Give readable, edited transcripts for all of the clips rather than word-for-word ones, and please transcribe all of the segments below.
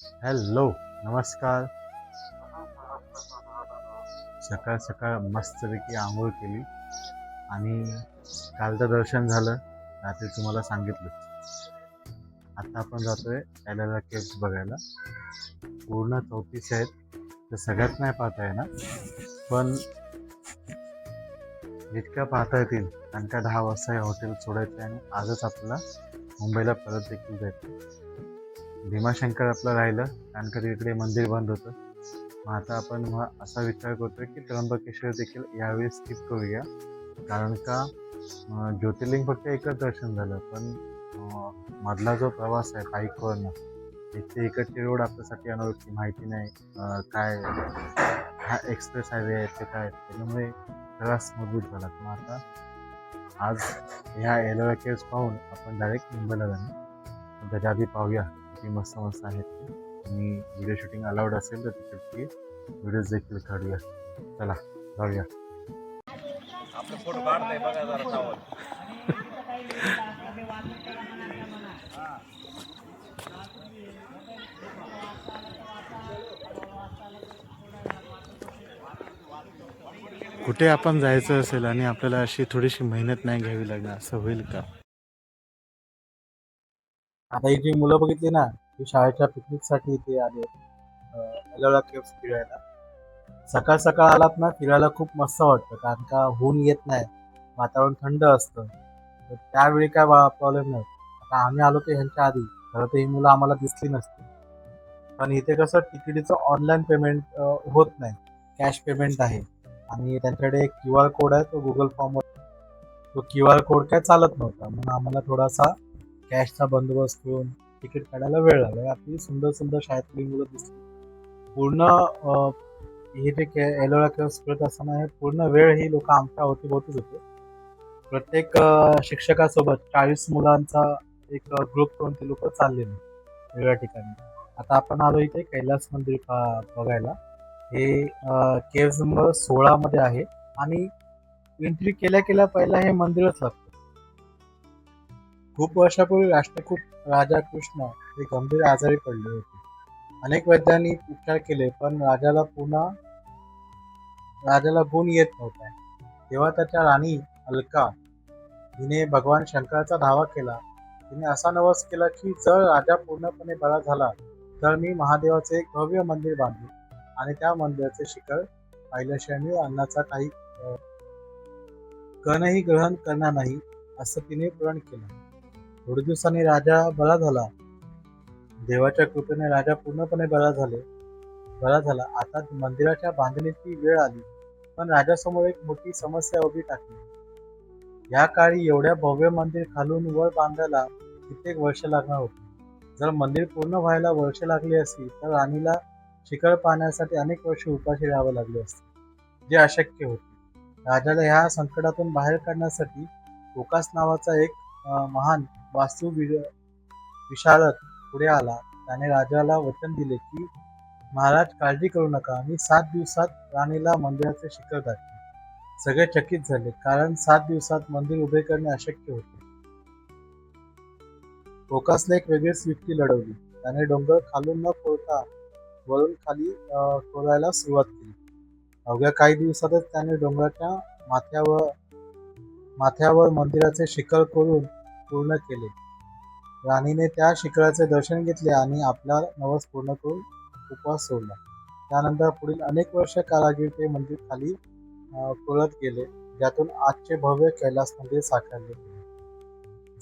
Hello, नमस्कार. सकाळ सकाळ मस्तपैकी आंघोळ केली आणि कालचं दर्शन झालं. रात्री तुम्हाला सांगितलं. आता आपण जातोय एलोरा केव्स बघायला. पूर्ण 34 आहेत. तर सगळ्यात नाही पाहता येणार, पण जितक्या पाहता येतील कारण का 10 वाजता हे हॉटेल सोडायचं आणि आजच आपल्याला मुंबईला परत देखील जायचं. भीमाशंकर आपलं राहिलं कारण का तिकडे मंदिर बंद होतं. मग आता आपण असा विचार करतोय की त्र्यंबकेश्वर देखील यावेळी स्किप करूया, कारण का ज्योतिर्लिंग फक्त एकच दर्शन झालं, पण मधला जो प्रवास आहे बाईकवरनं, इथे इकडचे रोड आपल्यासाठी अनोळखी, माहिती नाही काय हा एक्सप्रेस हायवे आहे ते काय, त्याच्यामुळे प्रवास मजबूत झाला. मग आता आज ह्या एलोरा केव्स पाहून आपण डायरेक्ट मुंबईला जाणार. त्याच्या आधी पाहूया किती मस्त मस्त आहेत ते, आणि व्हिडिओ शूटिंग अलाउड असेल तर तिकडची व्हिडिओज देखील काढूया. चला जाऊया. आपलं फोटो काढताय बघा जरा टावर. कुठे आपण जायचं असेल आणि आपल्याला अशी थोडीशी मेहनत नाही घ्यावी लागणार, असं होईल का? आता ही जी मुलं बघितली ना, ही शाळेच्या पिकनिकसाठी इथे आले एलोरा केव्स फिरायला. सकाळ सकाळ आलात ना, फिरायला खूप मस्त वाटतं, कारण का ऊन येत नाही, वातावरण थंड असतं. तर त्यावेळी काय प्रॉब्लेम नाही. आता आम्ही आलो ते ह्यांच्या आधी, खरं तर ही मुलं आम्हाला दिसली नसती. पण इथे कसं तिकिटीचं ऑनलाईन पेमेंट होत नाही, कॅश पेमेंट आहे. आणि त्यांच्याकडे एक क्यू आर कोड आहे, तो गुगल फॉर्मवर, तो क्यू आर कोड काय चालत नव्हता, म्हणून आम्हाला थोडासा कॅशचा बंदोबस्त करून तिकीट काढायला वेळ लागला. आपली सुंदर सुंदर शाळेतली मुलं दिसली. पूर्ण हे जे एलोरा केव्स फिरत असताना हे पूर्ण वेळ ही लोक आमच्या अवतीभोवतीच होते. प्रत्येक शिक्षकासोबत 40 मुलांचा एक ग्रुप करून ते लोक चाललेले वेगळ्या ठिकाणी. आता आपण आलो इथे कैलास मंदिर बघायला. हे केव्स नंबर 16 मध्ये आहे आणि एंट्री केल्या केल्या पहिला हे मंदिरच लागतं. खूप वर्षापूर्वी राष्ट्रकूट राजा कृष्ण हे गंभीर आजारी पडले होते. अनेक वैद्यांनी उपचार केले, पण राजाला गुण येत नव्हता. तेव्हा त्याच्या राणी अलका हिने भगवान शंकराचा धावा केला. तिने असा नवस केला की जर राजा पूर्णपणे बरा झाला तर मी महादेवाचे एक भव्य मंदिर बांधू आणि त्या मंदिराचे शिखर पाहिल्याशिवाय मी अन्नाचा काही कणही ग्रहण करणार नाही, असं तिने प्रण केलं. थोड्या दिवसांनी राजा बरा झाला. देवाच्या कृपेने राजा पूर्णपणे बरा झाला. आता मंदिराच्या बांधणीची वेळ आली, पण राजासमोर एक मोठी समस्या उभी टाकली. या काळी एवढ्या भव्य मंदिर खालून वर बांधायला कित्येक वर्ष लागणार होती. जर मंदिर पूर्ण व्हायला वर्ष लागली असती तर राणीला शिखर पाहण्यासाठी अनेक वर्ष उपाशी राहावं लागले असते, जे अशक्य होते. राजाला ह्या संकटातून बाहेर काढण्यासाठी ओकास नावाचा एक महान विशारद पुढे आला. त्याने राजाला वचन दिले की महाराज काळजी करू नका, मी 7 दिवसात राणीला मंदिराचे शिखर दाखवेन. सगळे चकित झाले, कारण 7 दिवसात मंदिर उभे करणे अशक्य होते. ओकासने एक वेगळीच युक्ती लढवली. त्याने डोंगर खालून न खोदता वरून खाली खोदायला सुरुवात केली. अवघ्या काही दिवसातच त्याने डोंगराच्या माथ्यावर मंदिराचे शिखर करून पूर्ण केले. राणीने त्या शिखराचे दर्शन घेतले आणि आपला नवस पूर्ण करून उपवास सोडला. त्यानंतर पुढील अनेक वर्ष कारागीर ते मंदिर खाली खोदत गेले, ज्यातून आजचे भव्य कैलास मंदिर साकारले गेले.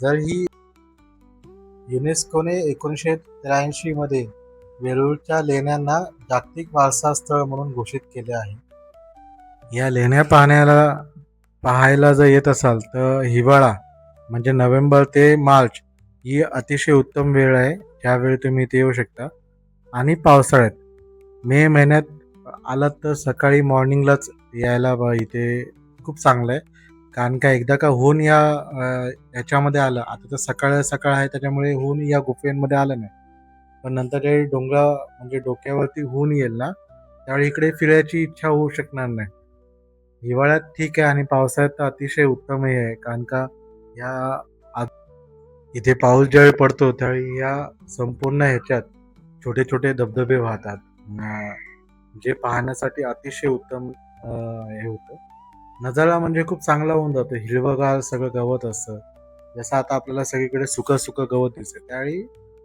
जर ही युनेस्कोने 1983 मध्ये वेरूळच्या लेण्यांना जागतिक वारसा स्थळ म्हणून घोषित केले आहे. या लेण्या पाहायला जर येत असाल तर हिवाळा म्हणजे नोव्हेंबर ते मार्च ही अतिशय उत्तम वेळ आहे, ज्यावेळी तुम्ही इथे येऊ शकता. आणि पावसाळ्यात मे महिन्यात आलात तर सकाळी मॉर्निंगलाच यायला इथे खूप चांगलं आहे, कारण का एकदा का ऊन याच्यामध्ये आलं, आता तर सकाळ सकाळ आहे त्याच्यामुळे ऊन या गुफेमध्ये आलं नाही, पण नंतर काही म्हणजे डोक्यावरती ऊन येईल ना, त्यावेळी इकडे फिरायची इच्छा होऊ शकणार नाही. हिवाळ्यात ठीक आहे आणि पावसाळ्यात तर अतिशय उत्तमही आहे, कारण का इथे पाऊस ज्यावेळी पडतो त्यावेळी या संपूर्ण ह्याच्यात छोटे छोटे धबधबे वाहतात. जे पाहण्यासाठी अतिशय उत्तम हे होतं. नजारा म्हणजे खूप चांगला होऊन जातो. हिरवंगार सगळं गवत असतं. जसं आता आपल्याला सगळीकडे सुकं सुकं गवत दिसतं, त्यावेळी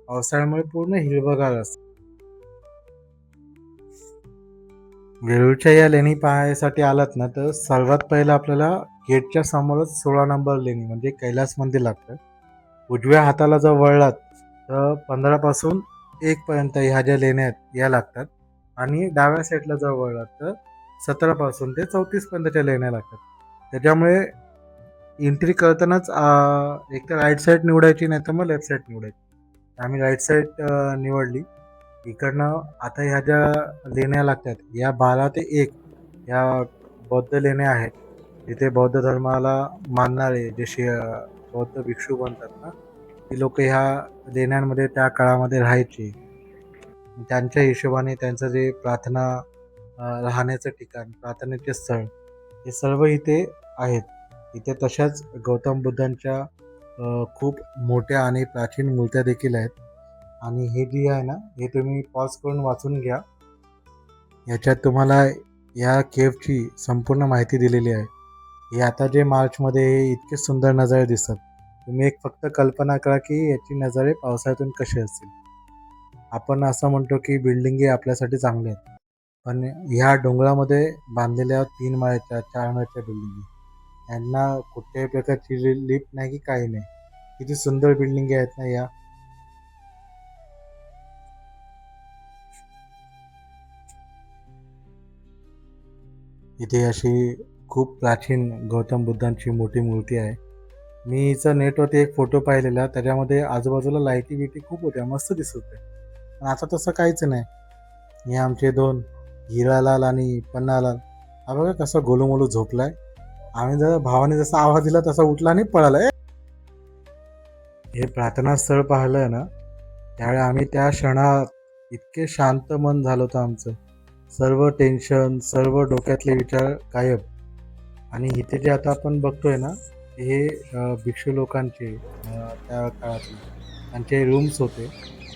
पावसाळ्यामुळे पूर्ण हिरवंगार असतं. वेरूळच्या या लेणी पाहायसाठी आलात ना, तर सर्वात पहिलं आपल्याला गेटच्या समोरच 16 नंबर लेणी म्हणजे कैलास मंदिर लागतं. उजव्या हाताला जर वळलात तर 15 पासून 1 पर्यंत ह्या ज्या लेण्या आहेत या लागतात आणि डाव्या साईडला जर वळलात तर 17 पासून ते 34 पर्यंतच्या लेण्या लागतात. त्याच्यामुळे एंट्री करतानाच एक तर राईट साईड निवडायची नाही तर मग लेफ्ट साईड निवडायची. आम्ही राईट साईड निवडली. इकडनं आता ह्या ज्या लेण्या लागतात या 12 ते 1 या बौद्ध लेण्या आहेत. तिथे बौद्ध धर्माला मानणारे जे बौद्ध भिक्षू बनतात ना, ती लोक ह्या लेण्यांमध्ये त्या काळामध्ये राहायची. त्यांच्या हिशोबाने त्यांचं जे प्रार्थना राहण्याचं ठिकाण, प्रार्थनेचे स्थळ हे सर्व इथे आहेत. इथे तशाच गौतम बुद्धांच्या खूप मोठ्या आणि प्राचीन मूर्त्या देखील आहेत. आणि हे जे आहे ना, हे तुम्ही पॉज करून वाचून घ्या. याच्यात तुम्हाला या केव्हची संपूर्ण माहिती दिलेली आहे. हे आता जे मार्चमध्ये हे इतके सुंदर नजारे दिसतात. तुम्ही एक फक्त कल्पना करा की याची नजारे पावसाळ्यातून कसे असतील. आपण असं म्हणतो की बिल्डिंगी आपल्यासाठी चांगल्या आहेत. पण ह्या डोंगरामध्ये बांधलेल्या 3 माळ्याच्या, 4 माळ्याच्या बिल्डिंगी यांना कुठल्याही प्रकारची लिफ्ट नाही की काही नाही. किती सुंदर बिल्डिंगी आहेत ना या. इथे अशी खूप प्राचीन गौतम बुद्धांची मोठी मूर्ती आहे. मी हिचा नेटवरती एक फोटो पाहिलेला, त्याच्यामध्ये आजूबाजूला लाईटी बिटी खूप होत्या, मस्त दिसत होते. पण आता तसं काहीच नाही. हे आमचे 2 हिरालाल आणि पन्नालाल हा बघा कसा गोलूमोलू झोपलाय. आम्ही जर भावाने जसा आवाज दिला तसा उठला आणि पळाला. हे प्रार्थना स्थळ पाहिलं ना, त्यावेळी आम्ही त्या क्षणात इतके शांत मन झालं होतं आमचं. सर्व टेन्शन, सर्व डोक्यातले विचार गायब. आणि इथे जे आता आपण बघतोय ना, हे भिक्षू लोकांचे त्या काळातले त्यांचे रूम्स होते.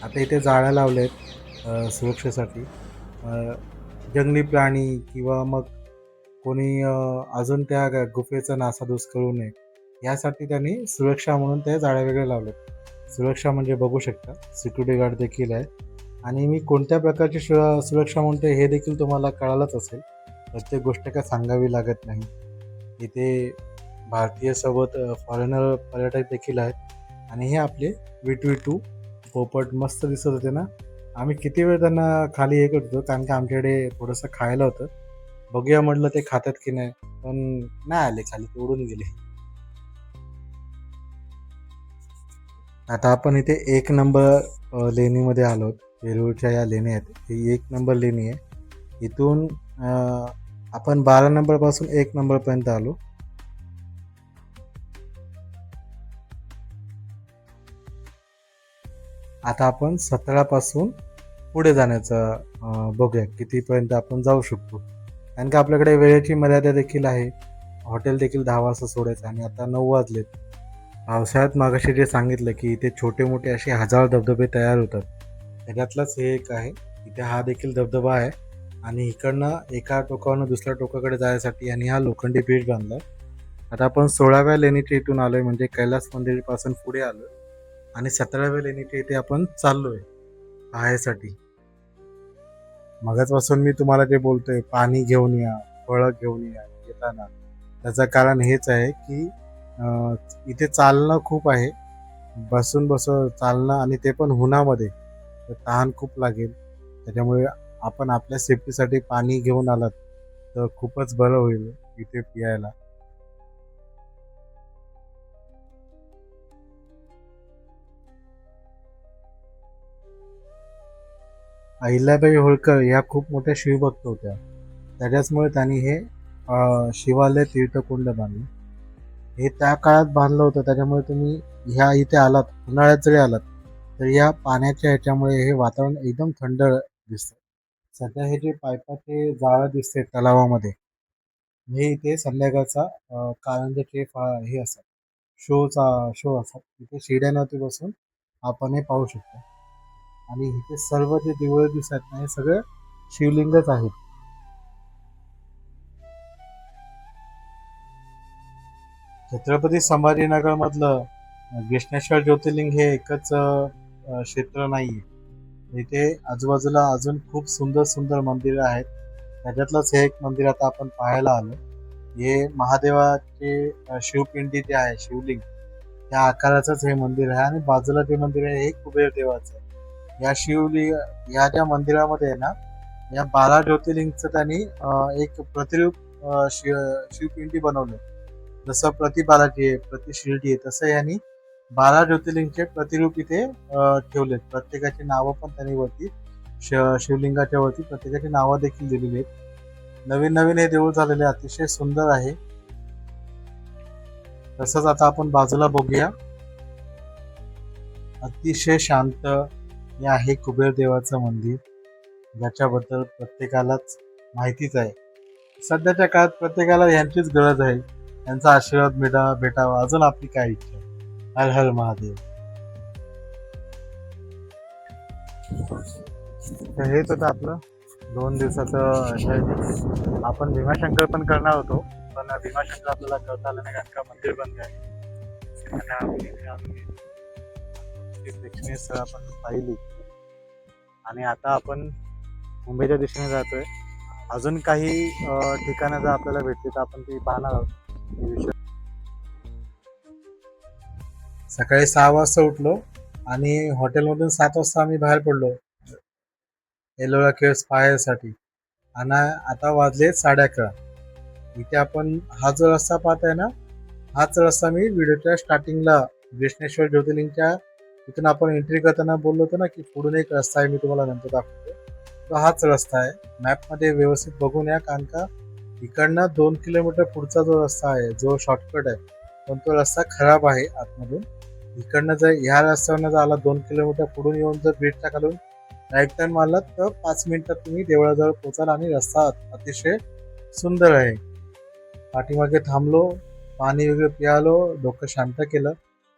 आता इथे जाळ्या लावल्यात सुरक्षेसाठी. अ, जंगली प्राणी किंवा मग कोणी अजून त्या गुफेचा नासाधूस करू नये यासाठी त्यांनी सुरक्षा म्हणून त्या जाळ्या वेगळ्या लावल्यात. सुरक्षा म्हणजे बघू शकता सिक्युरिटी गार्ड देखील आहे. आणि मी कोणत्या प्रकारची सुरक्षा म्हणतोय हे देखील तुम्हाला कळालंच असेल. प्रत्येक गोष्ट काय सांगावी लागत नाही. इथे भारतीय सोबत फॉरेनर पर्यटक देखील आहेत. आणि हे आपले विटू पोपट मस्त दिसत होते ना. आम्ही किती वेळ त्यांना खाली हे करत होतो कारण की आमच्याकडे थोडंसं खायला होतं. बघूया म्हटलं ते खातात की नाही, पण नाही आले खाली, ते उडून गेले. आता आपण इथे 1 नंबर लेणीमध्ये आलो. वेरूळच्या या लेणी आहेत, ही 1 नंबर लेणी आहे. इथून आपण 12 नंबरपासून 1 नंबरपर्यंत आलो. आता आपण 17 पासून पुढे जाण्याचं बघूया कितीपर्यंत आपण जाऊ शकतो. कारण की आपल्याकडे वेळेची मर्यादा देखील आहे. हॉटेल देखील 10 वाजता सोडायचं आणि आता 9 वाजलेत. पावसाळ्यात मागाशी जे सांगितलं की इथे छोटे मोठे असे 1000 धबधबे तयार होतात. त्याच्यातलाच हे एक आहे. इथे हा देखील धबधबा आहे आणि इकडनं एका टोकावरून दुसऱ्या टोकाकडे जायसाठी आणि हा लोखंडी ब्रिज बांधला. आता आपण 16व्या लेणीच्या इथून आलोय म्हणजे कैलास मंदिरपासून पुढे आलो आणि 17व्या लेणीच्या इथे आपण चाललोय पाहायसाठी. मगाचपासून मी तुम्हाला जे बोलतोय पाणी घेऊन या, फळं घेऊन या येताना, त्याचं कारण हेच आहे की इथे चालणं खूप आहे. बसून चालणं आणि ते पण उन्हामध्ये, तर तहान खूप लागेल. त्याच्यामुळे आपण आपल्या सेफ्टीसाठी पाणी घेऊन आलात तर खूपच बरं होईल इथे पियायला. अहिल्याबाई होळकर ह्या खूप मोठ्या शिवभक्त होत्या. त्याच्याचमुळे त्यांनी हे शिवालय तीर्थकुंड बांधलं. हे त्या काळात बांधलं होतं, त्याच्यामुळे तुम्ही ह्या इथे आलात, उन्हाळ्यात जरी आलात तर या पाण्याच्या ह्याच्यामुळे हे वातावरण एकदम थंड दिसतं. सध्या हे जे पाईपाचे जाळं दिसते तलावामध्ये, हे इथे संध्याकाळचा कारंजाचे हे असतात, शो असतात. तिथे शिड्यांवरती बसून आपण हे पाहू शकतो. आणि इथे सर्व जे देवळं दिसत नाही हे सगळे शिवलिंगच आहेत. छत्रपती संभाजीनगर मधलं घृष्णेश्वर ज्योतिर्लिंग हे एकच क्षेत्र नाहीये. इथे आजूबाजूला अजून खूप सुंदर सुंदर मंदिरं आहेत. त्याच्यातलंच हे एक मंदिर आता आपण पाहायला आलो. हे महादेवाचे शिवपिंडी जे आहे शिवलिंग त्या आकाराचंच हे मंदिर आहे आणि बाजूला जे मंदिर आहे हे कुबेर देवाचं आहे. या शिवलिंग या ज्या मंदिरामध्ये आहे ना या 12 ज्योतिर्लिंगचं त्यांनी एक प्रतिरूप शिवपिंडी बनवलं. जसं प्रति बालाजी आहे प्रति शिर्डी आहे तसं यांनी 12 ज्योतिर्लिंगचे प्रतिरूप इथे ठेवलेत. प्रत्येकाची नावं पण त्यांनी वरती शिवलिंगाच्या वरती प्रत्येकाची नावं देखील दिलेली आहेत. नवीन नवीन हे देऊळ झालेले अतिशय सुंदर आहे. तसंच आता आपण बाजूला बघूया. अतिशय शांत हे आहे कुबेर देवाचं मंदिर, ज्याच्याबद्दल प्रत्येकालाच माहितीच आहे. सध्याच्या काळात प्रत्येकाला यांचीच गरज आहे. यांचा आशीर्वाद भेटावा अजून आपली काय इच्छा. हर हर महादेव. तर हेच होतं आपलं 2 दिवसाचं जर्नी. आपण भीमाशंकर पण करणार होतो पण भीमाशंकर आपल्याला करता आलं नाही कारण का मंदिर बंद आहे. प्रेक्षणीय स्थळ आपण पाहिली आणि आता आपण मुंबईच्या दिशेने जातोय. अजून काही ठिकाणं जर आपल्याला भेटली तर आपण ती पाहणार आहोत. सकाळी 6 वाजता उठलो आणि हॉटेलमधून 7 वाजता आम्ही बाहेर पडलो एलोरा केव्स पाहायसाठी आणि आता वाजले 11:30. इथे आपण हा जो रस्ता पाहताय ना हाच रस्ता मी व्हिडिओच्या स्टार्टिंगला घृष्णेश्वर ज्योतिर्लिंगच्या तिथून आपण एंट्री करताना बोललो होतो ना की पुढून एक रस्ता आहे मी तुम्हाला नंतर दाखवतो. तो हाच रस्ता आहे. मॅपमध्ये व्यवस्थित बघून या कारण का इकडनं 2 किलोमीटर पुढचा जो रस्ता आहे जो शॉर्टकट आहे पण तो रस्ता खराब आहे आतमधून. इकडनं जर ह्या रस्त्यावरनं जर आला 2 किलोमीटर पुढून येऊन जर ब्रिजच्या खालून राईट टर्न मारलात तर 5 मिनिटात तुम्ही देवळाजवळ पोचाल आणि रस्ता अतिशय सुंदर आहे. पाठीमागे थांबलो, पाणी वगैरे पियालो, डोकं शांत केलं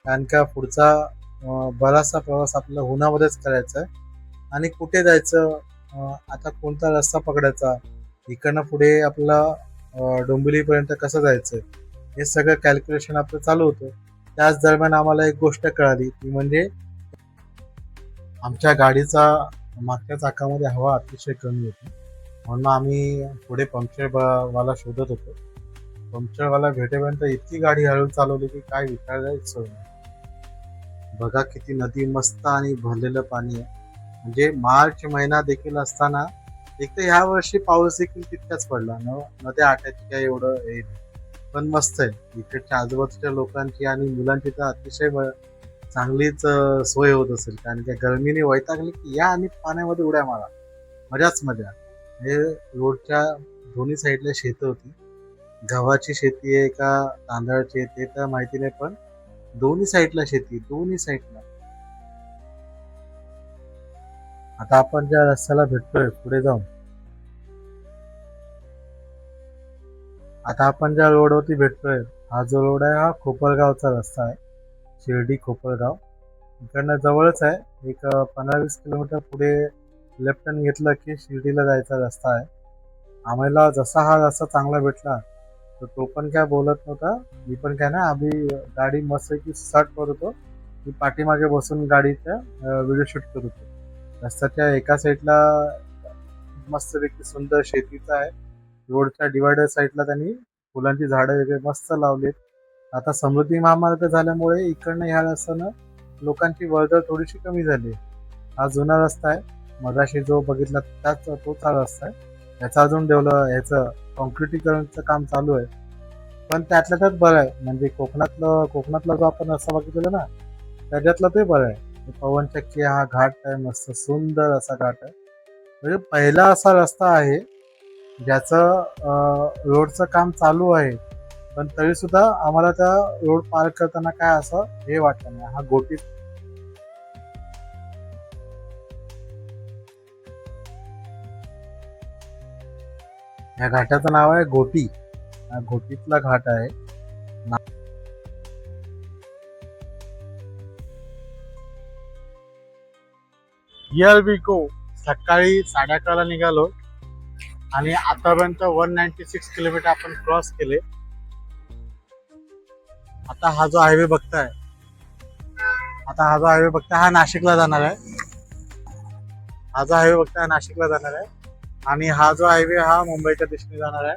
कारण का पुढचा बराचसा प्रवास आपल्याला उन्हामध्येच करायचा आहे. आणि कुठे जायचं आता कोणता रस्ता पकडायचा इकडनं पुढे आपल्याला डोंबिवलीपर्यंत कसं जायचं हे सगळं कॅल्क्युलेशन आपलं चालू होतं. त्याच दरम्यान आम्हाला एक गोष्ट कळाली ती म्हणजे आमच्या गाडीचा मागच्या चाकामध्ये हवा अतिशय कमी होती म्हणून आम्ही पुढे पंक्चरवाला शोधत होतो. पंक्चरवाला भेटेपर्यंत इतकी गाडी हळू चालवली की काय विचारायचं सोय नाही. बघा किती नदी मस्त आणि भरलेलं पाणी आहे. म्हणजे मार्च महिना देखील असताना एक तर ह्या वर्षी पाऊस देखील तितकाच पडला नद्या आटायची काय एवढं हे नाही. पण मस्त आहे. इकडच्या आजूबाजूच्या लोकांची आणि मुलांची तर अतिशय चांगलीच सोय होत असेल कारण की गरमीने वैतागली की या आणि पाण्यामध्ये उड्या मारा मजाच मजा. हे रोडच्या दोन्ही साईडला शेतं होती. गव्हाची शेती आहे का तांदळाची आहे ते तर माहिती नाही पण दोन्ही साईडला शेती दोन्ही साईडला. आता आपण ज्या रस्त्याला भेटतोय पुढे जाऊन आता आपण ज्या रोडवरती भेटतोय हा जो रोड आहे हा खोपरगावचा रस्ता आहे. शिर्डी खोपरगाव इकडनं जवळच आहे. एक 15-20 किलोमीटर पुढे लेफ्ट टर्न घेतलं की शिर्डीला जायचा रस्ता आहे. आम्हाला जसा हा रस्ता चांगला भेटला तर तो पण काय बोलत नव्हता. मी पण काय ना आम्ही गाडी मस्त की स्टार्ट करत होतो. मी पाठीमागे बसून गाडीच्या व्हिडिओ शूट करत होतो. रस्त्याच्या एका साईडला मस्तपैकी सुंदर शेतीचं आहे. रोडच्या डिवायडर साईडला त्यांनी फुलांची झाडं वगैरे मस्त लावलीत. आता समृद्धी महामार्ग झाल्यामुळे इकडनं ह्या रस्त्यानं लोकांची वर्दळ थोडीशी कमी झाली. हा जुना रस्ता आहे. मगाशी जो बघितला तोच हा रस्ता आहे. याचा अजून ह्याचं कॉन्क्रिटीकरणचं काम चालू आहे. पण त्यातल्या त्यात बरं आहे म्हणजे कोकणातला जो आपण रस्ता बघितलेला ना त्याच्यातला ते बरं आहे. पवनचक्की हा घाट आहे मस्त सुंदर असा घाट आहे. म्हणजे पहिला असा रस्ता आहे ज्याचं रोडचं काम चालू आहे पण तरी सुद्धा आम्हाला त्या रोड पार करताना काय असं हे वाटलं नाही. हा गोटी या घाटाचं नाव आहे गोटी. हा गोटीतला घाट आहे. Here we go. सकाळी 11:30ला निघालो आणि आतापर्यंत 196 किलोमीटर आपण क्रॉस केले. आता हा जो हायवे बघताय हा नाशिकला जाणार आहे. आणि हा जो हायवे हा मुंबईच्या दिशेने जाणार आहे.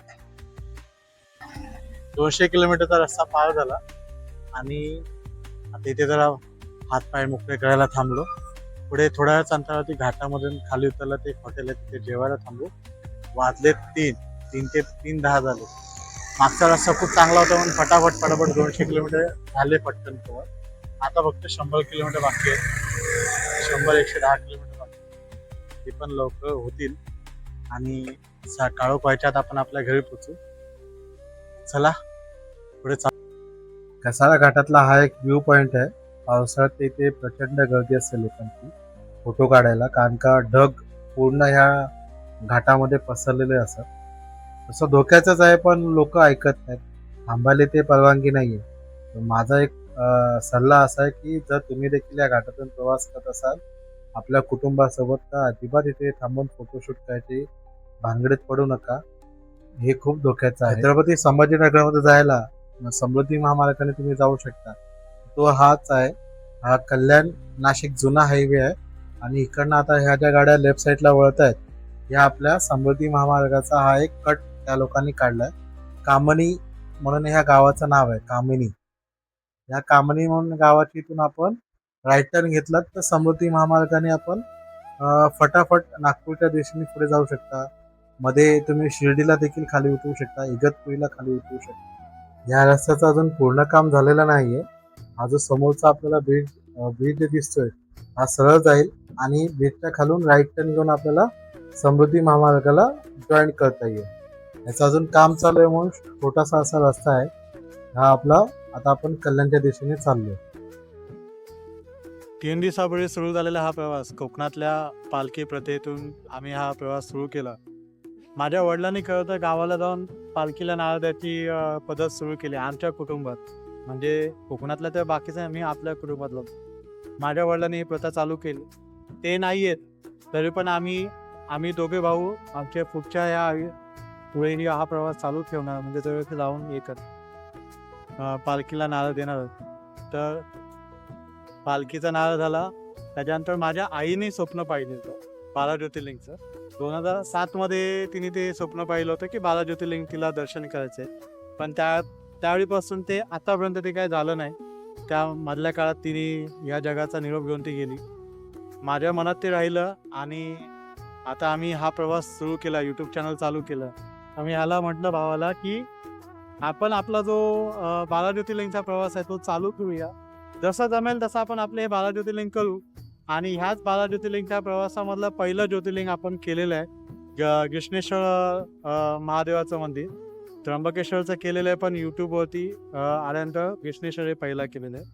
200 किलोमीटरचा रस्ता पार झाला आणि आता इथे जरा हातपाय मोकळे करायला थांबलो. पुढे थोड्याच अंतरावरती घाटामधून खाली उतरलं ते हॉटेल आहे, तिथे जेवायला थांबलो. वाजले 3 ते 3:10 झाले. मागचा रस्ता खूप चांगला होता म्हणून फटाफट 200 किलोमीटर झाले पटकन कवर. आता फक्त 100 किलोमीटर बाकी आहे. 100-110 किलोमीटर बाकी आहे. ते पण लवकर होतील आणि काळोख व्हायच्या आत आपण आपल्या घरी पोहोचू. चला पुढे कसारा घाटातला हा एक व्ह्यू पॉइंट आहे. पावसाळ्यात इथे प्रचंड गर्दी असते लोकांची फोटो काढायला, कारण का ढग पूर्ण ह्या घाटामध्ये पसरलेले असतात. तसं धोक्याचंच आहे पण लोक ऐकत नाहीत, थांबायला ते परवानगी नाहीये. तर माझा एक सल्ला असा आहे की जर तुम्ही देखील या घाटातून प्रवास करत असाल आपल्या कुटुंबासोबत, तर अजिबात इथे थांबून फोटोशूट करायची भानगडीत पडू नका. हे खूप धोक्याचं आहे. छत्रपती संभाजीनगरमध्ये जायला समृद्धी महामार्गाने तुम्ही जाऊ शकता. तो हाच आहे. हा कल्याण नाशिक जुना हायवे आहे आणि इकडनं आता ह्या ज्या गाड्या लेफ्ट साईडला वळत आहेत या आपल्या समृद्धी महामार्गाचा हा एक कट त्या लोकांनी काढलाय. कामणी म्हणून ह्या गावाचं नाव आहे, कामिनी. या कामणी म्हणून गावाची इथून आपण राईट टर्न घेतलात तर समृद्धी महामार्गाने आपण फटाफट नागपूरच्या दिशेने पुढे जाऊ शकता. मध्ये तुम्ही शिर्डीला देखील खाली उतरू शकता, इगतपुरीला खाली उतरू शकता. या रस्त्याचं अजून पूर्ण काम झालेलं नाहीये. हा जो समोरचा आपल्याला ब्रिज दिसतोय हा सरळ जाईल आणि ब्रिजच्या खालून राईट टर्न घेऊन आपल्याला समृद्धी महामार्गाला जॉईन करता येईल. याचं अजून काम चालू आहे म्हणून छोटासा असा रस्ता आहे हा आपला. आता आपण कल्याणच्या दिशेने चाललोय. 3 दिवसापूर्वी सुरू झालेला हा प्रवास कोकणातल्या पालखी प्रथेतून आम्ही हा प्रवास सुरू केला. माझ्या वडिलांनी खरं तर गावाला जाऊन पालखीला नारळ द्यायची पद्धत सुरू केली आमच्या कुटुंबात. म्हणजे कोकणातल्या तर बाकीचं आम्ही आपल्या कुटुंबातलं. माझ्या वडिलांनी ही प्रथा चालू केली. ते नाही आहेत तरी पण आम्ही दोघे भाऊ आमच्या पुढच्या पुढेही हा प्रवास चालू ठेवणार. म्हणजे जवळ जाऊन एकच पालखीला नारळ देणार. तर पालखीचा नारळ झाला. त्याच्यानंतर माझ्या आईने स्वप्न पाहिलं होतं 12 ज्योतिर्लिंगचं. 2007 मध्ये तिने ते स्वप्न पाहिलं होतं की 12 ज्योतिर्लिंग तिला दर्शन करायचे. पण त्यावेळीपासून ते आतापर्यंत ते काय झालं नाही. त्या मधल्या काळात तिने या जगाचा निरोप घेऊन ती गेली. माझ्या मनात ते राहिलं आणि आता आम्ही हा प्रवास सुरू केला, यूट्यूब चॅनल चालू केलं. आम्ही ह्याला म्हटलं भावाला की आपण आपला जो 12 ज्योतिर्लिंगचा प्रवास आहे तो चालू करूया. जसं जमेल तसं आपण आपले हे 12 ज्योतिर्लिंग करू. आणि ह्याच 12 ज्योतिर्लिंगच्या प्रवासामधलं पहिलं ज्योतिर्लिंग आपण केलेलं आहे घृष्णेश्वर महादेवाचं मंदिर. त्र्यंबकेश्वरचं केलेलं आहे पण यूट्यूबवरती आल्यानंतर घृष्णेश्वर हे पहिला केलेलं आहे.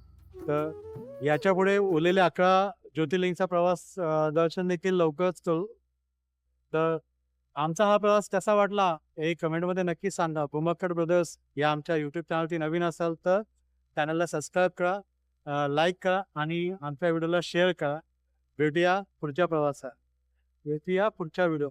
तर याच्या पुढे उरलेले 11 ज्योतिर्लिंगचा प्रवास दर्शन देखील लवकरच करू. तर आमचा हा प्रवास कसा वाटला हे कमेंटमध्ये नक्कीच सांगा. भूमक्कड ब्रदर्स या आमच्या यूट्यूब चॅनलवरती नवीन असाल तर चॅनलला सबस्क्राईब करा, लाईक करा आणि आमच्या व्हिडिओला शेअर करा. भेटूया पुढच्या प्रवासात, भेटूया पुढच्या व्हिडिओ.